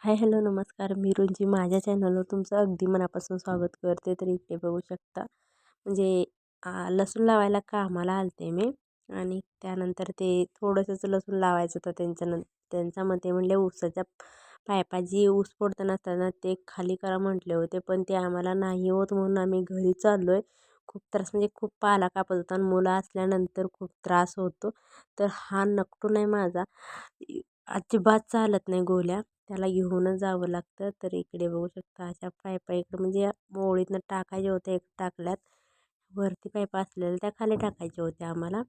Hi hello नमस्कार. मी रुंजी माझ्या चॅनलवर तुमचं अगदी मनापासून स्वागत करते. तर इकडे बघू शकता म्हणजे लसूण लावायला कामाला आलते मी आणि त्यानंतर ते थोडंसंच लसूण लावायचं होतं त्यांच्या मते म्हणले ऊसाच्या पायपा जी ऊस फोडताना असताना ते खाली करा म्हटले होते, पण ते आम्हाला नाही होत म्हणून आम्ही घरी चाललो आहे. खूप त्रास म्हणजे खूप पाला कापत होता आणि मुलं असल्यानंतर खूप त्रास होतो. तर हा नकटू नाही माझा अजिबात चालत नाही गोल्या, त्याला घेऊनच जावं लागतं. तर इकडे बघू शकता अशा पायपा इकडे म्हणजे या मोळीतनं टाकायचे होते, एक टाकल्यात. वरती पायपा असलेल्या त्या खाली टाकायच्या होत्या आम्हाला.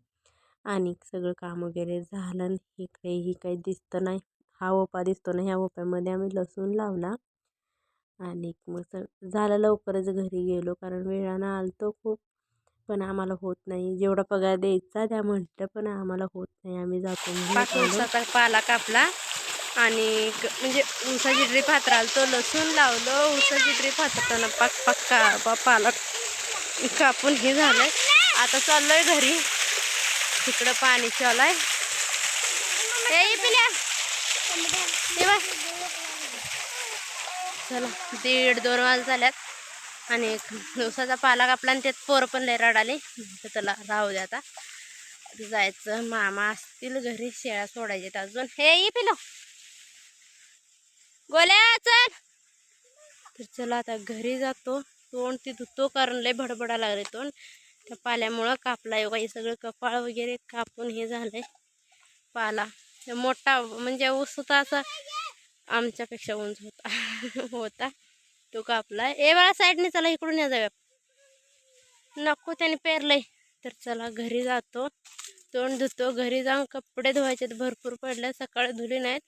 आणि सगळं काम वगैरे झालं आणि इकडे ही काही दिसतं नाही. हा ओपा दिसतो ना, ह्या ओप्यामध्ये आम्ही लसूण लावला. आणि मग झालं लवकरच घरी गेलो कारण वेळानं आलतो खूप. पण आम्हाला होत नाही, जेवढा पगार द्यायचा त्या म्हटलं, पण आम्हाला होत नाही, आम्ही जातो म्हणून आलो. ऊसाचा पाला कापला आणि म्हणजे ऊसाची ड्रीप हातराल तो लसूण लावलं. ऊसाची ड्रीप हातरताना पाक पाला कापून हे झालंय. आता चाललोय घरी. तिकडं पाणी चालू चला 1:30-2 वाजता झाल्यात आणि ऊसाचा पाला कापला आणि त्यात पोरं पण लय रडाले. तर त्याला राहू द्या, आता जायचं. मामा असतील घरी, शेळ्या सोडायचे अजून. हे ये पिलो गोल्या चल. तर चला आता घरी जातो. तोंड ती धुतो कारण लय भडबडा लागले तोंड त्या पाल्यामुळं. कापला योगा हे सगळं कपाळ वगैरे कापून हे झालंय. पाला मोठा म्हणजे ऊस होता, असा आमच्यापेक्षा उंच होता होता तो कापला. ए बाळा साईडने चला, इकडून या जाऊया. नको त्याने पेरलंय. तर चला घरी जातो, तोंड धुतो. घरी जाऊन कपडे धुवायचे भरपूर पडले, सकाळी धुले नाहीत.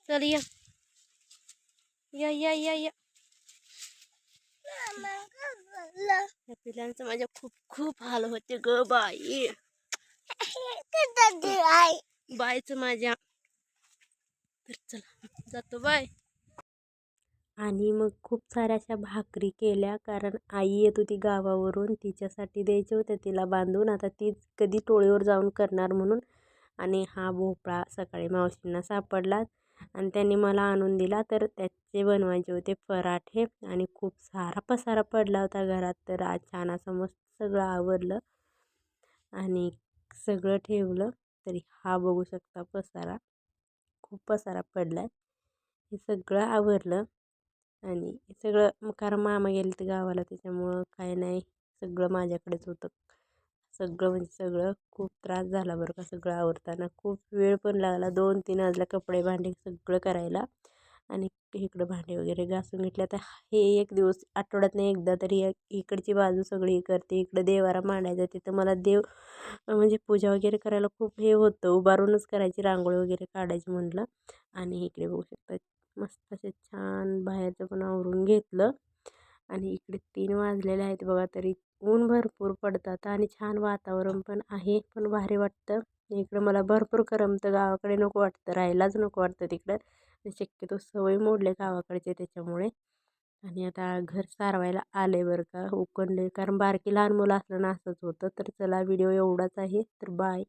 चल या या या या या. या पिलांचं माझ्या खूप खूप हाल होते ग बाई. बायच माझ्या. तर चला जातो, बाय. आणि मग खूप साऱ्या अशा भाकरी केल्या कारण आई येत होती गावावरून, तिच्यासाठी द्यायचे होते तिला बांधून. आता ती कधी टोळीवर जाऊन करणार म्हणून. आणि हा भोपळा सकाळी मावशींना सापडला आणि त्यांनी मला आणून दिला, तर त्याचे बनवायचे होते पराठे. आणि खूप सारा पसारा पडला होता घरात, तर आज छान असं मस्त सगळं आवरलं आणि सगळं ठेवलं. तरी हा बघू शकता पसारा, खूप पसारा पडला आहे. हे सगळं आवरलं आणि सगळं कारण मामा गेले तर गावाला, त्याच्यामुळं काय नाही, सगळं माझ्याकडेच होतं. सगळं म्हणजे सगळं खूप त्रास झाला बरं का सगळं आवरताना. खूप वेळ पण लागला, 2-3 वाजला कपडे भांडे सगळं करायला. आणि इकडं भांडे वगैरे घासून घेतले. आता हे एक दिवस आठवड्यातनं एकदा तरी इकडची बाजू सगळी करते. इकडं देवारा मांडायचा, तिथं मला देव म्हणजे पूजा वगैरे करायला खूप हे होतं, उभारूनच करायची, रांगोळी वगैरे काढायची म्हटलं. आणि इकडे बघू शकता मस्त असे छान बाहेरचं पण आवरून घेतलं. आणि इकडे 3 वाजलेले आहेत बघा, तरी ऊन भरपूर पडतात आणि छान वातावरण पण आहे, पण भारी वाटतं. इकडं मला भरपूर करमतं, गावाकडे नको वाटतं, राहायलाच नको वाटतं तिकडं. शक्यतो सवय मोडले गावाकडचे त्याच्यामुळे. आणि आता घर सारवायला आले बरं का, उकडले कारण बारकी लहान मुलं असलं ना असंच होतं. तर चला व्हिडिओ एवढाच आहे, तर बाय.